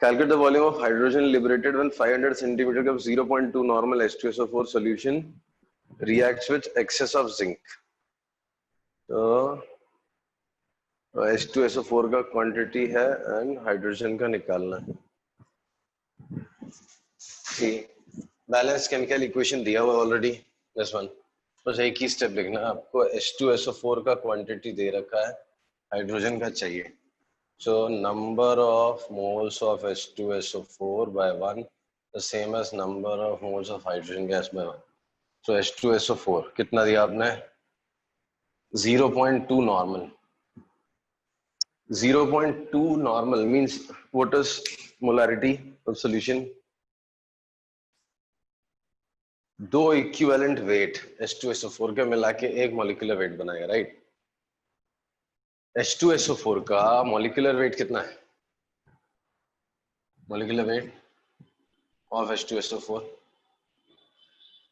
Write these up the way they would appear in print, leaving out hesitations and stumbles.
Calculate the volume of hydrogen liberated when 500 centimeter of 0.2 normal H2SO4 solution reacts with excess of zinc. तो H2SO4 का quantity है and hydrogen का निकालना है. सी balance chemical equation दिया हुआ ऑलरेडी. दिस वन बस एक ही स्टेप लिखना है आपको. H2SO4 का क्वांटिटी दे रखा है, हाइड्रोजन का चाहिए. So number of moles of H2SO4 by 1 the same as number of moles of hydrogen gas by 1. So H2SO4 कितना दिया आपने? 0.2 normal. 0.2 normal means what is molarity of solution? दो equivalent weight H2SO4 के मिला के एक molecular weight बनाएगा, right? H2SO4 का molecular weight कितना है? Molecular weight of H2SO4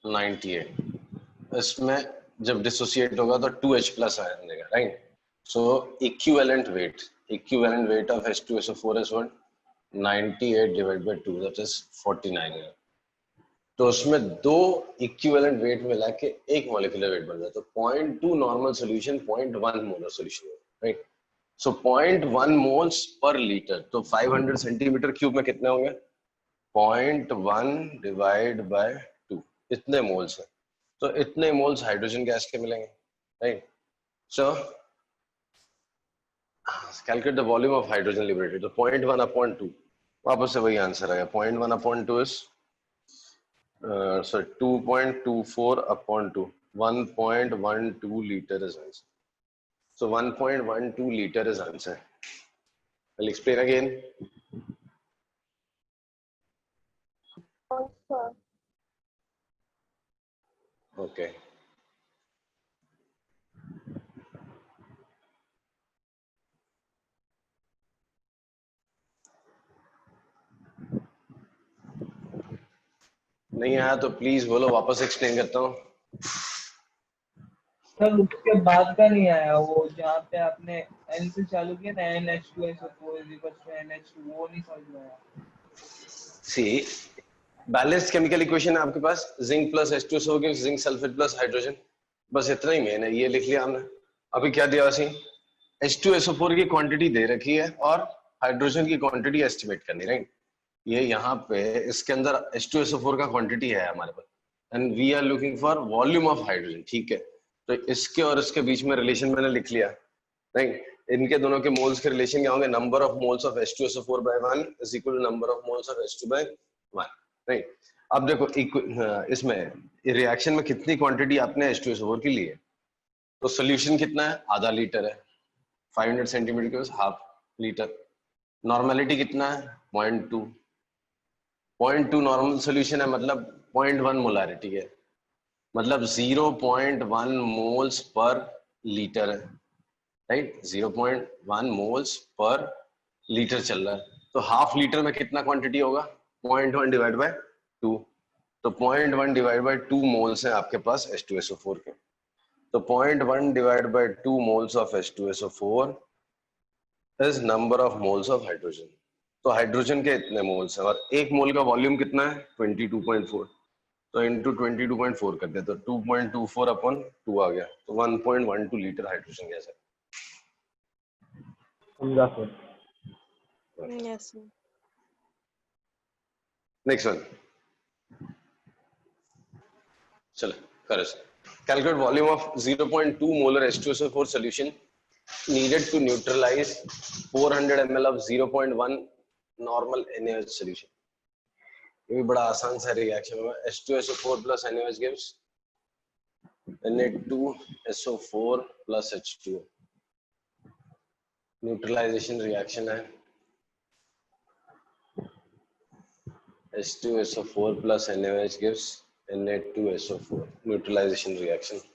98. इसमें जब डिसोसिएट होगा तो 2H प्लस आयन देगा, right? So equivalent weight of H2SO4 is what? 98 divided by 2, that is 49. तो उसमें दो इक्विवेलेंट वेट मिला के एक मॉलिक्यूलर वेट बन जाता है. तो 0.2 normal solution 0.1 molar solution, right? So 0.1 moles per litre. तो 500 सेंटीमीटर क्यूब में कितने होंगे? 0.1 डिवाइड बाय 2. इतने मोल्स हैं. तो इतने मोल्स हाइड्रोजन गैस के मिलेंगे, right? So calculate the volume of hydrogen liberated. तो 0.1 अपॉन 2 वापस से वही आंसर आएगा. 0.1 upon 2 is 2.24 upon 2, 1.12 liter is answer. So 1.12 liter is answer. I'll explain again. Okay. नहीं आया तो प्लीज बोलो, वापस एक्सप्लेन करता हूँ. सर उसके बाद का नहीं आया, वो जहाँ पे आपने N से चालू किया ना, NH2SO4 NH2, वो नहीं समझ में आया. सी बैलेंस्ड केमिकल इक्वेशन है आपके पास. जिंक प्लस H2SO के जिंक सल्फेट प्लस हाइड्रोजन. बस इतना ही मेन है. ये लिख लिया हमने. अभी क्या दिया सी? H2SO4 की क्वांटिटी दे रखी है और हाइड्रोजन की क्वांटिटी एस्टिमेट करनी, राइट? ये यहाँ पे इसके अंदर H2SO4 का क्वांटिटी है हमारे पास and we are looking for volume of hydrogen. ठीक है, तो इसके और इसके बीच में रिलेशन मैंने लिख लिया, राइट? इनके दोनों के मोल्स के रिलेशन क्या होंगे? Number of moles of H2SO4 by 1 is equal to number of moles of H2 by 1, right? अब देखो इसमें रिएक्शन में कितनी क्वांटिटी आपने H2SO4 की ली है. तो सोल्यूशन कितना है? आधा लीटर है. 500 सेंटीमीटर के हाफ लीटर. नॉर्मेलिटी कितना है? 0.2. 0.2 नॉर्मल सॉल्यूशन है, मतलब 0.1 मोलारिटी है, मतलब 0.1 मोल्स पर लीटर है, राइट? 0.1 मोल्स पर लीटर चल रहा है. तो हाफ लीटर में कितना क्वांटिटी होगा? 0.1 डिवाइड बाय 2. तो 0.1 डिवाइड बाय 2 मोल्स है आपके पास H2SO4 के. तो 0.1 divide by 2 moles of H2SO4 is number of moles of hydrogen. तो हाइड्रोजन के इतने मोल्स हैं और एक मोल का वॉल्यूम कितना है? 22.4. तो इनटू 22.4 कर दे तो 2.24 अपॉन 2 आ गया. तो 1.12 लीटर हाइड्रोजन गैस है. समझा sir. Yes sir. Next one. चलो करो. Calculate volume of 0.2 molar H2SO4 solution needed to neutralize 400 ml of 0.1 normal NaOH solution. ये भी बड़ा आसान सा रिएक्शन होगा. H2SO4 plus NaOH gives Na2SO4 plus H2O. Neutralization reaction है. H2SO4 plus NaOH gives Na2SO4. Neutralization reaction.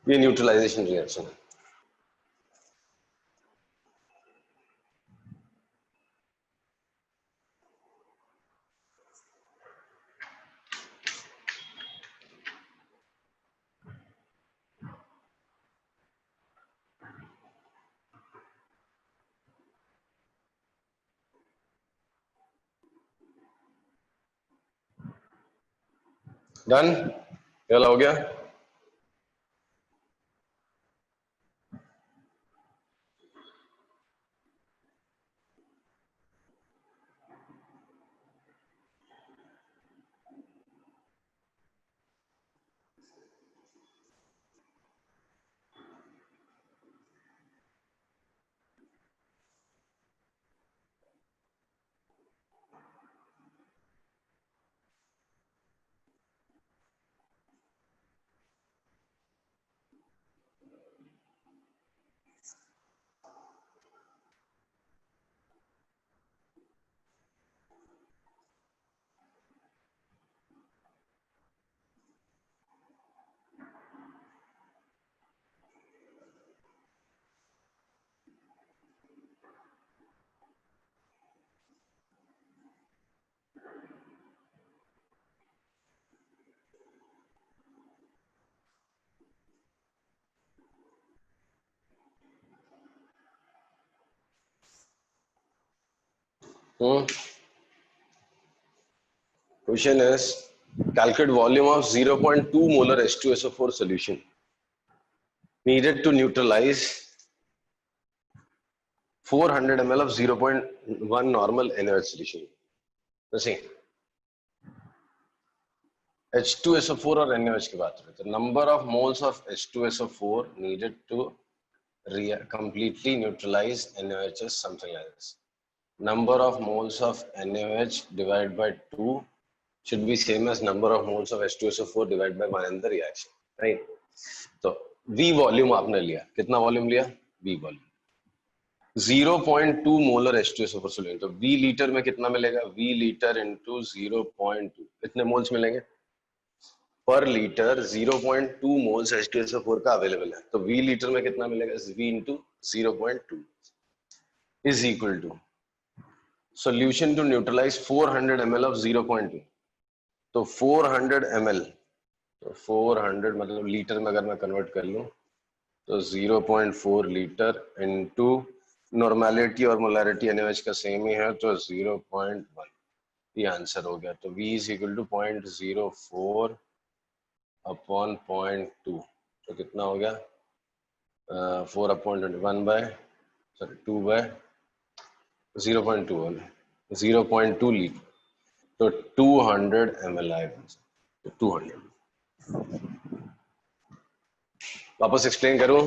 ये neutralization reaction है. Done, ये वाला हो गया। Question is calculate volume of 0.2 molar H2SO4 solution needed to neutralize 400 ml of 0.1 normal NaOH solution. तो see H2SO4 और NaOH की बात करें तो number of moles of H2SO4 needed to completely neutralize NaOH is something like this. Number of moles of NaOH divided by 2 should be same as number of moles of H2SO4 divided by 1 in the reaction, right? तो V volume आपने लिया, कितना volume लिया? V volume 0.2 molar H2SO4 solution, तो V litre में कितना मिलेगा? V litre into 0.2, कितने मोल्स मिलेंगे पर लीटर? 0.2 मोल्स H2SO4 का अवेलेबल है, तो V लीटर में कितना मिलेगा? V into 0.2 is equal to solution to neutralize 400 ml of 0.2, तो 400 ml, तो 400 मतलब लीटर में अगर मैं कन्वर्ट कर लूं तो 0.4 लीटर इनटू नॉर्मेलिटी और मोलैरिटी NaOH का सेम ही है तो 0.1, ये आंसर हो गया। तो V is equal to 0.04 upon 0.2, तो कितना हो गया? 4 अपॉन 1 बाय 2 बाय 0.2 0.2 लीटर, तो 200 ml आएगा, तो 200। वापस एक्सप्लेन करूं,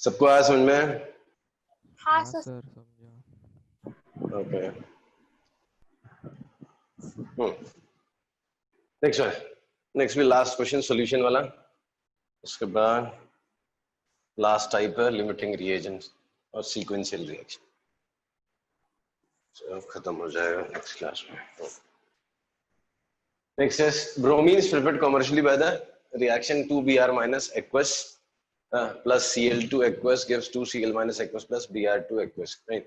सबको आया समझ में? हाँ सर सर। समझा। ओके, नेक्स्ट भी लास्ट क्वेश्चन सॉल्यूशन वाला, उसके बाद लास्ट टाइप है लिमिटिंग रिएजेंट्स और सीक्वेंशियल रिएक्शन, तो खत्म हो जाएगा नेक्स्ट क्लास में। Next is bromine is prepared commercially by the reaction 2Br minus aqueous plus Cl2 aqueous gives 2Cl minus aqueous plus Br2 aqueous, right?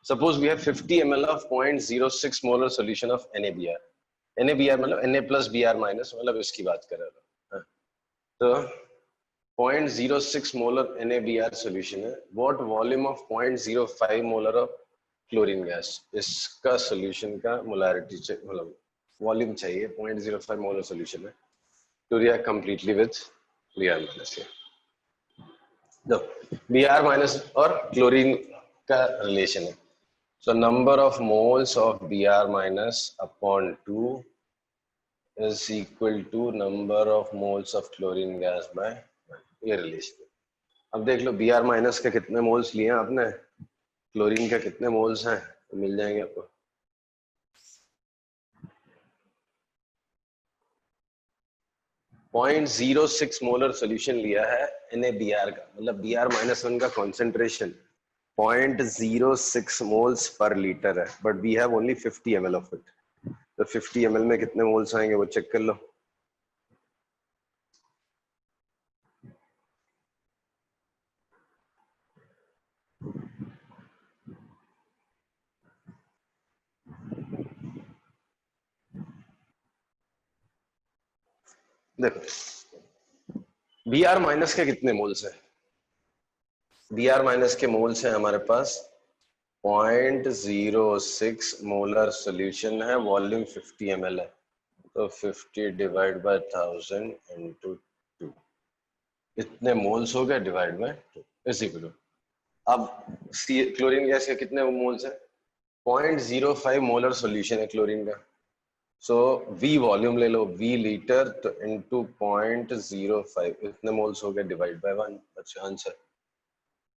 Suppose we have 50 ml of 0.06 molar solution of NaBr. NaBr मतलब Na plus Br minus, मतलब इसकी बात कर रहा हूँ। तो 0.06 molar NaBr solution है। What volume of 0.05 molar of chlorine gas? इसका solution का molarity मतलब वॉल्यूम चाहिए, 0.05 मोलर सॉल्यूशन है to react completely with Br minus. तो Br माइनस और क्लोरीन का रिलेशन है, so number of moles of Br minus upon 2 is equal to number of moles of chlorine gas by 1, ये relation है। अब देख लो Br minus के कितने मोल्स लिए हैं आपने, क्लोरीन के कितने मोल्स हैं, तो मिल जाएंगे आपको। पॉइंट 0.06 मोलर सोल्यूशन लिया है NaBr का, मतलब Br-1 का कॉन्सेंट्रेशन 0.06 मोल्स पर लीटर है, but we have only 50 ml of it, तो 50 ml में कितने मोल्स आएंगे वो चेक कर लो। देखो Br- के कितने मोल्स हैं, Br- के मोल्स हैं हमारे पास 0.06 मोलर सॉल्यूशन है, वॉल्यूम 50 ml है, तो 50 डिवाइड बाय 1000 इंटू 2, इतने मोल्स हो गए divide by 2 is equal to, अब क्लोरीन गैस के कितने मोल्स है? 0.05 मोलर सॉल्यूशन है क्लोरीन का, सो V वॉल्यूम ले लो, V लीटर, तो इनटू 0.05, इतने मोल्स हो गए डिवाइड बाय 1, अच्छा आंसर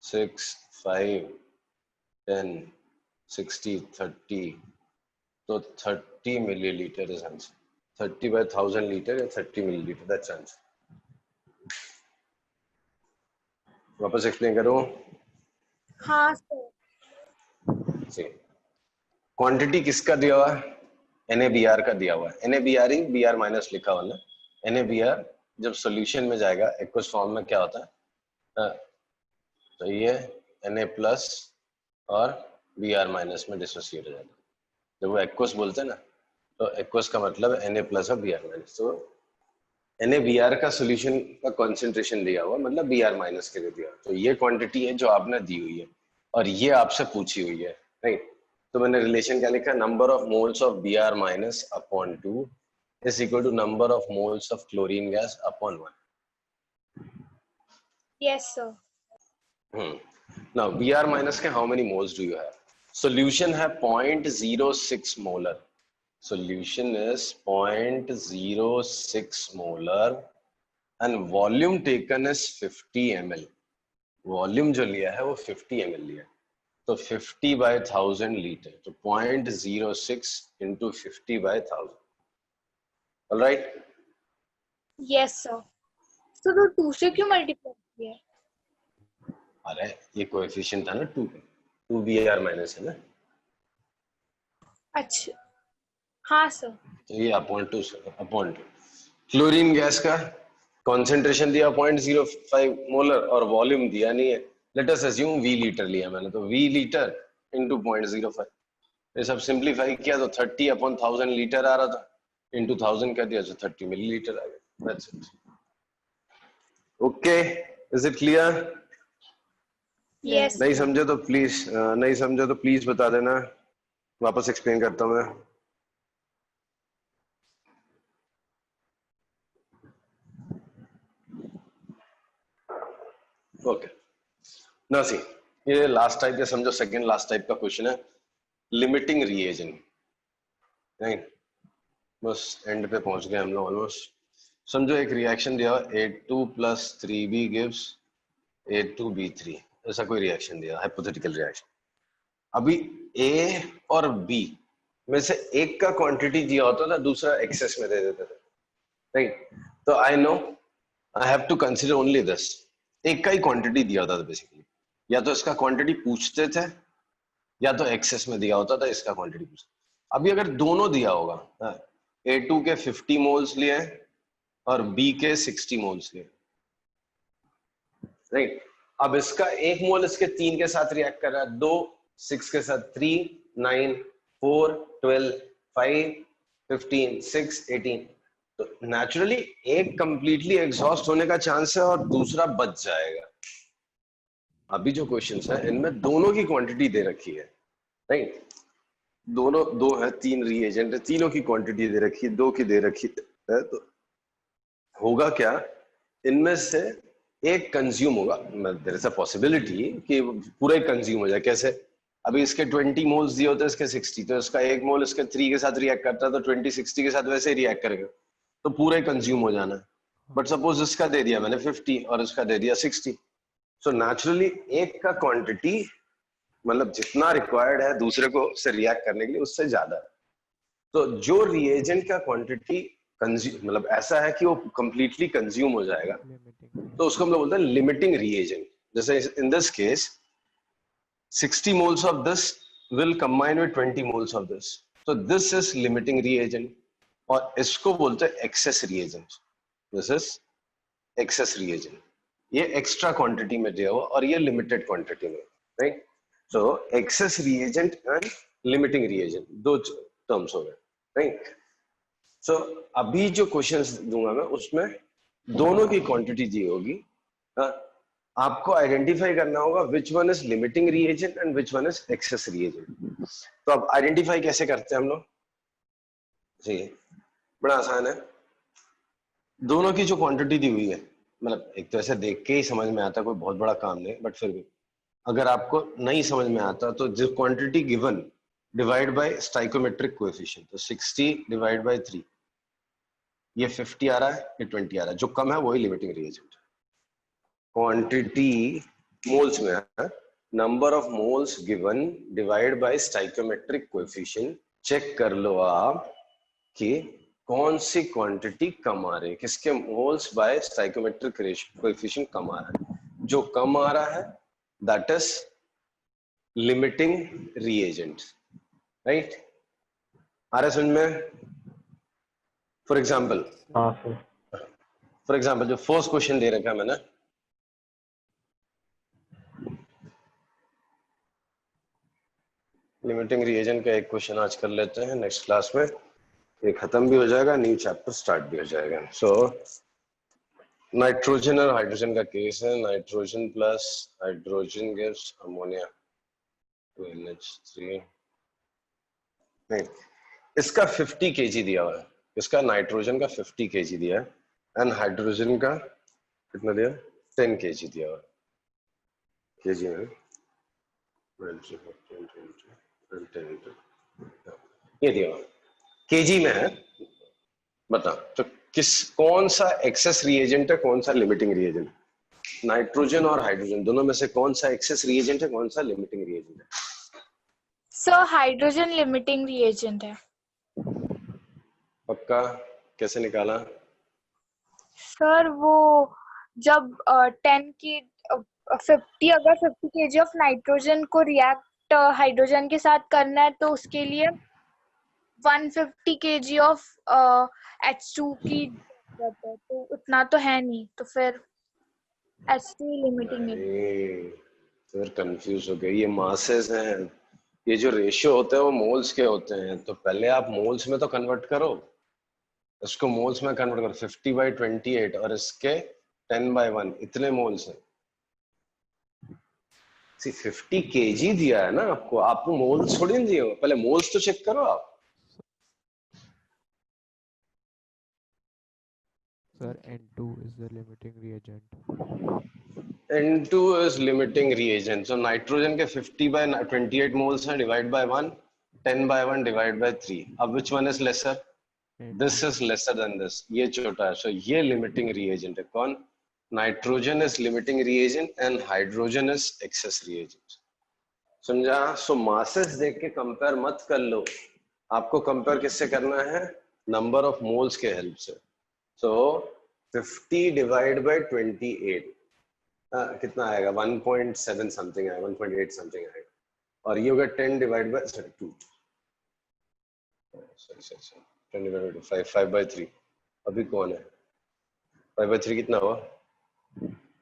6, 5, 10, 60, 30, तो 30 millilitre is answer, 30 by 1000 litre या 30 मिलीलीटर, दैट्स आंसर। वापस एक्सप्लेन करूं? हाँ सर। क्वांटिटी किसका दिया हुआ है? NaBr का दिया हुआ है, NaBr ही Br माइनस लिखा हुआ ना, NaBr जब सॉल्यूशन में जाएगा एक्वस फॉर्म में क्या होता है, तो ये Na प्लस और Br माइनस में डिसोसिएट हो जाता है, जब वो एक्वस बोलते हैं ना, तो एक्वस का मतलब है Na प्लस और Br माइनस, तो NaBr का सॉल्यूशन का कंसंट्रेशन दिया हुआ मतलब Br माइनस के लिए दिया, तो ये क्वांटिटी है जो आपने दी हुई है और ये आपसे पूछी हुई है, राइट? तो मैंने रिलेशन क्या लिखा, number of moles of Br minus upon 2 is equal to number of moles of chlorine gas upon 1। Yes sir. Now Br minus के how many moles do you have? Solution है 0.06 molar. Solution is 0.06 molar and volume taken is 50 ml. Volume जो लिया है वो 50 ml लिया है, तो 50 by 1000 litre, तो 0.06 into 50 by 1000. All right? Yes sir. So तो 2 से क्यों मल्टीप्लाई किया है? अरे ये कोएफिशिएंट था ना 2 Br माइनस है ना, अच्छा हाँ सर। तो ये अपॉन 2 क्लोरीन गैस का कॉन्सेंट्रेशन दिया 0.05 मोलर और वॉल्यूम दिया नहीं है, let us assume V litre लिया मैंने, तो V लीटर इंटू 0.05, ये सब सिंप्लीफाई किया तो 30 अपॉन 1000 लीटर आ रहा था, इंटू 1000 कर दिया तो 30 मिलीलीटर आ गया, that's it. Okay, is it clear? Yes नहीं sir. समझे तो प्लीज बता देना, वापस एक्सप्लेन करता हूँ मैं। ओके, ना सी ये लास्ट टाइप, या समझो सेकंड लास्ट टाइप का क्वेश्चन है, लिमिटिंग रिएजेंट, नहीं बस एंड पे पहुंच गए हम लोग ऑलमोस्ट। समझो एक रिएक्शन दिया A2 + 3B gives A2B3, ऐसा कोई रिएक्शन दिया, हाइपोथेटिकल रिएक्शन। अभी A और B में से एक का क्वांटिटी दिया होता था, दूसरा एक्सेस में दे देते थे, राइट? तो I know I have to consider only this, एक का ही क्वांटिटी दिया होता था बेसिकली, या तो इसका क्वांटिटी पूछते थे या तो एक्सेस में दिया होता था इसका क्वांटिटी पूछते। अभी अगर दोनों दिया होगा, A2 के 50 मोल्स लिए और B के 60 मोल्स लिए, राइट? अब इसका एक मोल इसके 3 के साथ रिएक्ट कर रहा है, 2 6 के साथ 3 9 4 12 5 15 6 18, तो नेचुरली एक कंप्लीटली एग्जॉस्ट होने का चांस है और दूसरा बच जाएगा। अभी जो क्वेश्चंस है इनमें दोनों की क्वांटिटी दे रखी है, राइट? दोनों दो है, 3 रिएजेंट है, तीनों की क्वांटिटी दे रखी है, 2 की दे रखी है, तो होगा क्या, इनमें से एक कंज्यूम होगा, देयर इज अ पॉसिबिलिटी कि पूरा ही कंज्यूम हो जाए। कैसे? अभी इसके 20 मोल्स दिए होते हैं, इसके 60, तो इसका एक मोल इसके 3 के साथ रिएक्ट करता है, तो 20 60 के साथ वैसे ही रिएक्ट करेगा, तो पूरा ही कंज्यूम हो जाना है। बट सपोज इसका दे दिया मैंने 50 और इसका दे दिया 60, सो नेचुरली एक का क्वांटिटी मतलब जितना रिक्वायर्ड है दूसरे को से रिएक्ट करने के लिए उससे ज्यादा है। तो जो रिएजेंट का क्वांटिटी मतलब ऐसा है कि वो कंप्लीटली कंज्यूम हो जाएगा, तो उसको हम लोग बोलते हैं लिमिटिंग रिएजेंट। जैसे in this case 60 moles of this will combine with 20 moles of this, so this is limiting reagent, और इसको बोलते हैं access reagent. This is access reagent, ये एक्स्ट्रा क्वांटिटी में दिया हुआ और ये लिमिटेड क्वांटिटी में, right? So access reagent and limiting reagent दो टर्म्स हो गए, राइट? सो अभी जो क्वेश्चंस दूंगा मैं उसमें दोनों की क्वांटिटी दी होगी, आपको आइडेंटिफाई करना होगा which one is limiting reagent and which one is access reagent. तो अब आइडेंटिफाई कैसे करते हैं हम लोग जी, बड़ा आसान है। दोनों की जो क्वांटिटी दी हुई है, मतलब एक तो ऐसे देख के ही समझ में आता है, कोई बहुत बड़ा काम नहीं, बट फिर भी अगर आपको नहीं समझ में आता तो जो quantity given divide by stoichiometric coefficient, तो 60 डिवाइड बाय 3, ये 50 आ रहा है, ये 20 आ रहा है, जो कम है वही लिमिटिंग रिएजेंट। क्वांटिटी मोल्स में है, number of moles given divide by stoichiometric coefficient. Check कर लो आप कि कौन सी क्वांटिटी कम आ रही है, किसके मोल्स बाय स्टाइकोमेट्रिक कोएफिशिएंट कम आ रहा है। जो कम आ रहा है that is limiting reagent, right? आ रहा है समझ में? फॉर एग्जाम्पल हाँ सर। जो फर्स्ट क्वेश्चन दे रखा है मैंने, लिमिटिंग रिएजेंट का एक क्वेश्चन आज कर लेते हैं, नेक्स्ट क्लास में ये खत्म भी हो जाएगा, न्यू चैप्टर स्टार्ट भी हो जाएगा। सो नाइट्रोजन और हाइड्रोजन का केस है, nitrogen plus hydrogen gives ammonia 2NH3। नहीं, इसका 50 kg दिया हुआ है, इसका नाइट्रोजन का 50 kg दिया है एंड हाइड्रोजन का कितना दिया, 10 kg दिया हुआ है। केजी में ये दिया हुआ केजी में है। बता तो कौन सा एक्सेस रिएजेंट है, कौन सा लिमिटिंग रिएजेंट? नाइट्रोजन और हाइड्रोजन दोनों में से कौन सा एक्सेस रिएजेंट है, कौन सा लिमिटिंग रिएजेंट है? सर हाइड्रोजन लिमिटिंग रिएजेंट है। पक्का? कैसे निकाला? सर वो जब 10 की 50 अगर 50 kg ऑफ नाइट्रोजन को रिएक्ट हाइड्रोजन के साथ करना है तो उसके लिए 150 kg ऑफ H2 की जरूरत है, तो उतना तो है नहीं, तो फिर H2 लिमिटिंग है। फिर कंफ्यूज हो गए, ये मासेस हैं, ये जो रेशियो होते हैं वो मोल्स के होते हैं, तो पहले आप मोल्स में तो कन्वर्ट करो, इसको मोल्स में कन्वर्ट करो। 50/28 और इसके 10/1, इतने मोल्स हैं। 50 kg दिया है ना आपको, आपको मोल्स थोड़ी दिए हो, पहले मोल्स तो चेक करो आप। Sir, N2 is the limiting reagent. N2 is limiting reagent, so nitrogen के 50/28 moles हैं, divide by 1, 10/1 divide by 3. अब which one is lesser? This is lesser than this. ये छोटा है, so ये limiting reagent है। कौन? Nitrogen is limiting reagent and hydrogen is excess reagent. समझा? So masses देख के compare मत कर लो, आपको compare किससे करना है? Number of moles के help से। So 50 divided by 28 कितना आएगा? 1.7 समथिंग आएगा, 1.8 समथिंग आएगा, और ये होगा 10 divide by 2, sorry 10 divide by 5/3। अभी कौन है? 5/3 कितना हुआ?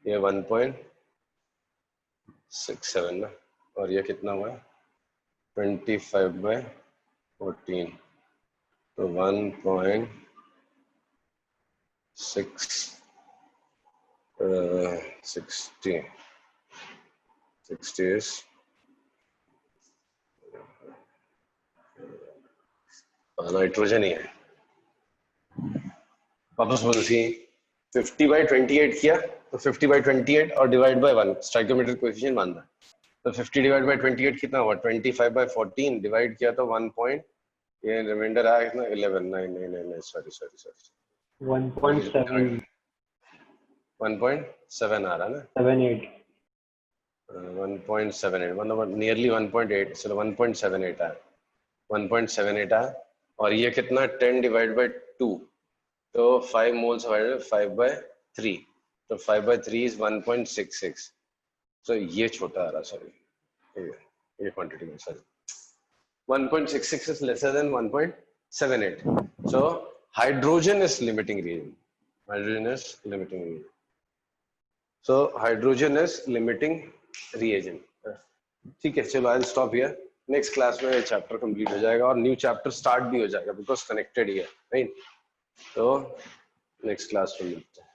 ये 1.67 ना, और ये कितना हुआ? 25/14, तो 1.60 is नाइट्रोजन ही है। वापस बोलती 50/28 किया तो 50/28 और डिवाइड बाय 1, स्टाइकोमेट्रिक कोएफिशिएंट मानना है, तो 50 डिवाइड बाय 28 कितना हुआ? 25/14 डिवाइड किया तो 1 पॉइंट, ये रिमाइंडर आया कितना? 11, नहीं सॉरी 1.7 1.7 आ रहा ना, 78 1.78 मतलब नियरली 1.8, चलो 1.78 आया, 1.78 आया, और ये कितना? 10 डिवाइड बाय 2, तो 5 मोल्स 5/3, तो 5/3 इज 1.66, तो ये छोटा आ रहा, सॉरी ये क्वांटिटी में, sorry 1.66 is lesser than 1.78, so hydrogen is limiting reagent, hydrogen is limiting reagent, so hydrogen is limiting reagent। ठीक है, चलो I will stop here, next class में चैप्टर कंप्लीट हो जाएगा और न्यू चैप्टर स्टार्ट भी हो जाएगा, बिकॉज कनेक्टेड ही है, राइट? तो नेक्स्ट क्लास में मिलते हैं।